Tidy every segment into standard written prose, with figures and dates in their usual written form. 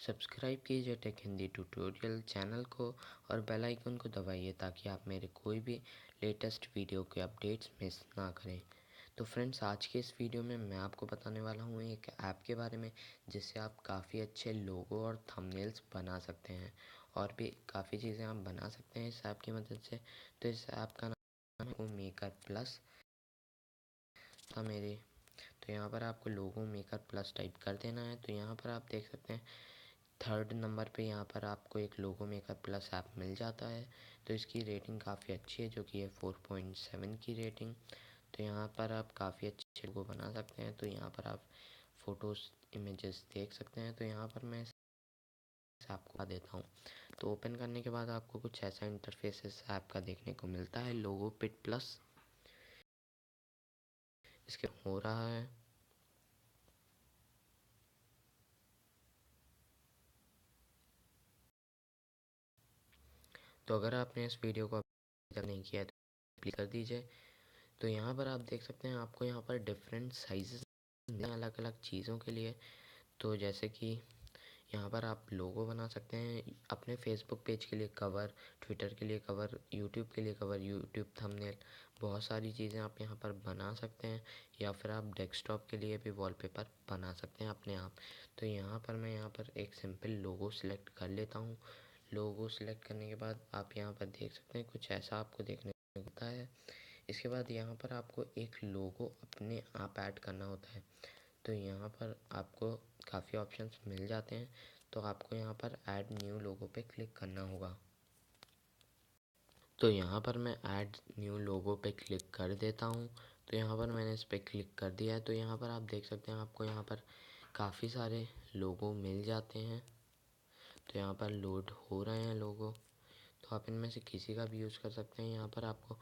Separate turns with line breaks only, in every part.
Subscribe कीजिए take Hindi tutorial channel को और बेल आइकन को दबाइए ताकि आप मेरे कोई भी लेटेस्ट वीडियो के अपडेट्स मिस ना करें। तो फ्रेंड्स, आज के इस वीडियो में मैं आपको बताने वाला हूँ एक ऐप के बारे में जिससे आप काफ़ी अच्छे लोगो और थंबनेल्स बना सकते हैं और भी काफ़ी चीज़ें आप बना सकते हैं इस ऐप की मदद से। तो इस ऐप का नाम है मेकर प्लस था मेरे। तो यहाँ पर आपको लोगो मेकर प्लस टाइप कर देना है। तो यहाँ पर आप देख सकते हैं थर्ड नंबर पे यहाँ पर आपको एक लोगो मेकर प्लस ऐप मिल जाता है। तो इसकी रेटिंग काफ़ी अच्छी है, जो कि है 4.7 की रेटिंग। तो यहाँ पर आप काफ़ी अच्छे लोगो बना सकते हैं। तो यहाँ पर आप फ़ोटोज़ इमेजेस देख सकते हैं। तो यहाँ पर मैं इस ऐप को देता हूँ। तो ओपन करने के बाद आपको कुछ ऐसा इंटरफेस इस ऐप का देखने को मिलता है। लोगो पिट प्लस इसके हो रहा है। तो अगर आपने इस वीडियो को अभी तक नहीं किया है तो प्लीज़ कर दीजिए। तो यहाँ पर आप देख सकते हैं आपको यहाँ पर डिफरेंट साइजेस अलग अलग चीज़ों के लिए। तो जैसे कि यहाँ पर आप लोगो बना सकते हैं अपने फेसबुक पेज के लिए कवर, ट्विटर के लिए कवर, यूट्यूब के लिए कवर, यूट्यूब थंबनेल, बहुत सारी चीज़ें आप यहाँ पर बना सकते हैं। या फिर आप डेस्कटॉप के लिए भी वॉलपेपर बना सकते हैं अपने आप। तो यहाँ पर मैं यहाँ पर एक सिंपल लोगो सिलेक्ट कर लेता हूँ। लोगो सिलेक्ट करने के बाद आप यहाँ पर देख सकते हैं कुछ ऐसा आपको देखने को मिलता है। इसके बाद यहाँ पर आपको एक लोगो अपने आप ऐड करना होता है। तो यहाँ पर आपको काफ़ी ऑप्शंस मिल जाते हैं। तो आपको यहाँ पर ऐड न्यू लोगो पे क्लिक करना होगा। तो यहाँ पर मैं ऐड न्यू लोगो पे क्लिक कर देता हूँ। तो यहाँ पर मैंने इस पर क्लिक कर दिया है। तो यहाँ पर आप देख सकते हैं आपको यहाँ पर काफ़ी सारे लोगो मिल जाते हैं। तो यहाँ पर लोड हो रहे हैं लोगो। तो आप इनमें से किसी का भी यूज़ कर सकते हैं। यहाँ पर आपको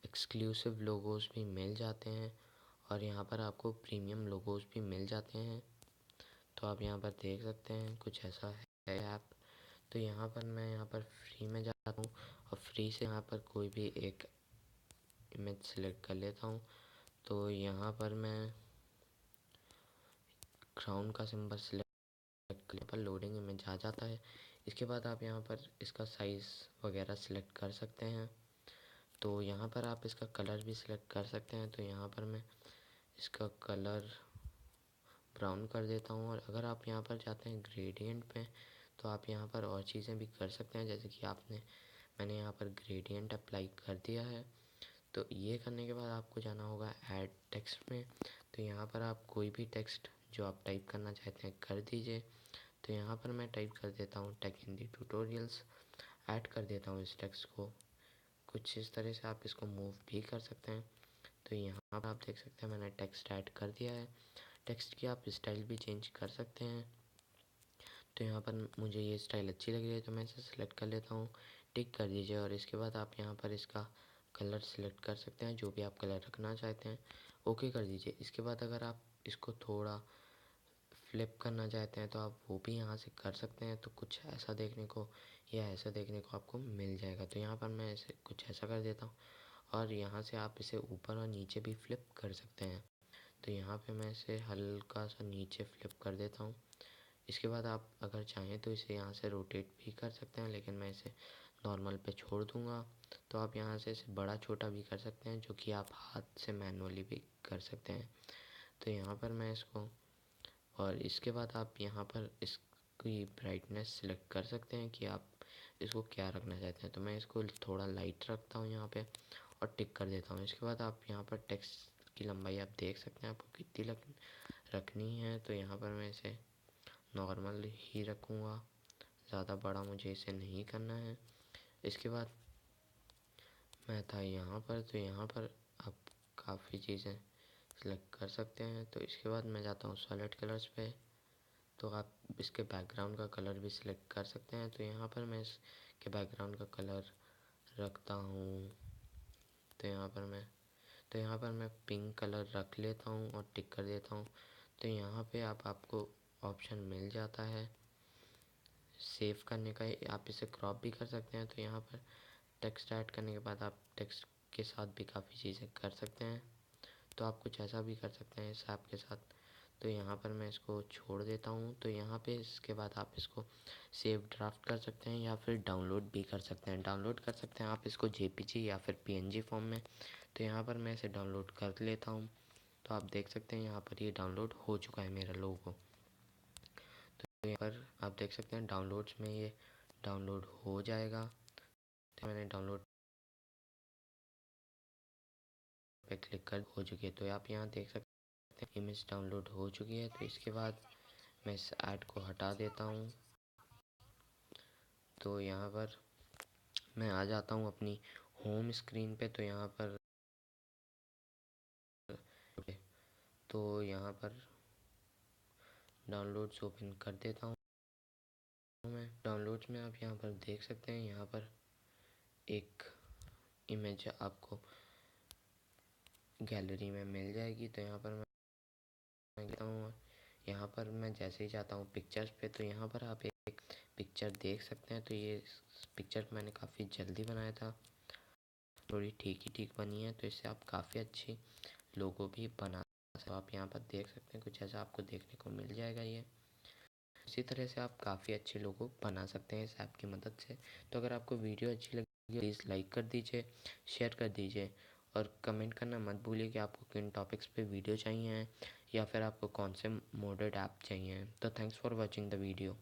एक्सक्लूसिव लोगोस भी मिल जाते हैं और यहाँ पर आपको प्रीमियम लोगोस भी मिल जाते हैं। तो आप यहाँ पर देख सकते हैं कुछ ऐसा है ऐप। तो यहाँ पर मैं यहाँ पर फ्री में जाता हूँ और फ्री से यहाँ पर कोई भी एक इमेज सेलेक्ट कर लेता हूँ। तो यहाँ पर मैं क्राउन का सिंबल सेलेक्ट करने पर लोडिंग इमेज आ जाता है। इसके बाद आप यहाँ पर इसका साइज़ वगैरह सेलेक्ट कर सकते हैं। तो यहाँ पर आप इसका कलर भी सिलेक्ट कर सकते हैं। तो यहाँ पर मैं इसका कलर ब्राउन कर देता हूँ। और अगर आप यहाँ पर जाते हैं ग्रेडियंट पे तो आप यहाँ पर और चीज़ें भी कर सकते हैं, जैसे कि मैंने यहाँ पर ग्रेडियंट अप्लाई कर दिया है। तो ये करने के बाद आपको जाना होगा ऐड टेक्स्ट में। तो यहाँ पर आप कोई भी टेक्स्ट जो आप टाइप करना चाहते हैं कर दीजिए। तो यहाँ पर मैं टाइप कर देता हूँ टेक हिंदी ट्यूटोरियल्स, ऐड कर देता हूँ इस टेक्स्ट को। कुछ इस तरह से आप इसको मूव भी कर सकते हैं। तो यहाँ पर आप देख सकते हैं मैंने टेक्स्ट ऐड कर दिया है। टेक्स्ट की आप स्टाइल भी चेंज कर सकते हैं। तो यहाँ पर मुझे ये स्टाइल अच्छी लग रही है तो मैं इसे सिलेक्ट कर लेता हूँ। टिक कर दीजिए और इसके बाद आप यहाँ पर इसका कलर सिलेक्ट कर सकते हैं, जो भी आप कलर रखना चाहते हैं। ओके कर दीजिए। इसके बाद अगर आप इसको थोड़ा फ्लिप करना चाहते हैं तो आप वो भी यहाँ से कर सकते हैं। तो कुछ ऐसा देखने को या ऐसा देखने को आपको मिल जाएगा। तो यहाँ पर मैं इसे कुछ ऐसा कर देता हूँ और यहाँ से आप इसे ऊपर और नीचे भी फ्लिप कर सकते हैं। तो यहाँ पे मैं इसे हल्का सा नीचे फ्लिप कर देता हूँ। इसके बाद आप अगर चाहें तो इसे यहाँ से रोटेट भी कर सकते हैं, लेकिन मैं इसे नॉर्मल पे छोड़ दूँगा। तो आप यहाँ से इसे बड़ा छोटा भी कर सकते हैं, जो कि आप हाथ से मैनुअली भी कर सकते हैं। तो यहाँ पर मैं इसको और इसके बाद आप यहाँ पर इसकी ब्राइटनेस सेलेक्ट कर सकते हैं कि आप इसको क्या रखना चाहते हैं। तो मैं इसको थोड़ा लाइट रखता हूँ यहाँ पे और टिक कर देता हूँ। इसके बाद आप यहाँ पर टेक्स्ट की लंबाई आप देख सकते हैं आपको कितनी रखनी है। तो यहाँ पर मैं इसे नॉर्मल ही रखूँगा, ज़्यादा बड़ा मुझे इसे नहीं करना है। इसके बाद मैं था यहाँ पर, तो यहाँ पर आप काफ़ी चीज़ें सेलेक्ट कर सकते हैं। तो इसके बाद मैं जाता हूँ सॉलिड कलर्स पे। तो आप इसके बैकग्राउंड का कलर भी सिलेक्ट कर सकते हैं। तो यहाँ पर मैं इसके बैकग्राउंड का कलर रखता हूँ। तो यहाँ पर मैं पिंक कलर रख लेता हूँ और टिक कर देता हूँ। तो यहाँ पे आपको ऑप्शन मिल जाता है सेव करने का। आप इसे क्रॉप भी कर सकते हैं। तो यहाँ पर टेक्स्ट ऐड करने के बाद आप टेक्स्ट के साथ भी काफ़ी चीज़ें कर सकते हैं। तो आप कुछ ऐसा भी कर सकते हैं इस ऐप के साथ। तो यहाँ पर मैं इसको छोड़ देता हूँ। तो यहाँ पे इसके बाद आप इसको सेव ड्राफ्ट कर सकते हैं या फिर डाउनलोड भी कर सकते हैं। डाउनलोड कर सकते हैं आप इसको जेपीजी या फिर पीएनजी फॉर्म में। तो यहाँ पर मैं इसे डाउनलोड कर लेता हूँ। तो आप देख सकते हैं यहाँ पर ये डाउनलोड हो चुका है मेरा लोगो। तो यहाँ पर आप देख सकते हैं डाउनलोड्स में ये डाउनलोड हो जाएगा। तो मैंने डाउनलोड पे क्लिक कर हो चुकी है। तो आप यहाँ देख सकते हैं इमेज डाउनलोड हो चुकी है। तो इसके बाद मैं इस ऐड को हटा देता हूँ। तो यहाँ पर मैं आ जाता हूँ अपनी होम स्क्रीन पे। तो यहाँ पर यहाँ पर डाउनलोड्स ओपन कर देता हूँ मैं। डाउनलोड्स में आप यहाँ पर देख सकते हैं, यहाँ पर एक इमेज आपको गैलरी में मिल जाएगी। तो यहाँ पर मैं लेता हूँ। यहाँ पर मैं जैसे ही जाता हूँ पिक्चर्स पे, तो यहाँ पर आप एक पिक्चर देख सकते हैं। तो ये पिक्चर मैंने काफ़ी जल्दी बनाया था, थोड़ी ठीक ही ठीक बनी है। तो इससे आप काफ़ी अच्छी लोगो भी बना सकते हो। आप यहाँ पर देख सकते हैं कुछ ऐसा आपको देखने को मिल जाएगा। ये इसी तरह से आप काफ़ी अच्छे लोगो बना सकते हैं इस ऐप की मदद से। तो अगर आपको वीडियो अच्छी लगी प्लीज़ लाइक कर दीजिए, शेयर कर दीजिए और कमेंट करना मत भूलिए कि आपको किन टॉपिक्स पे वीडियो चाहिए हैं या फिर आपको कौन से मोडेड ऐप चाहिए हैं। तो thanks for watching the video.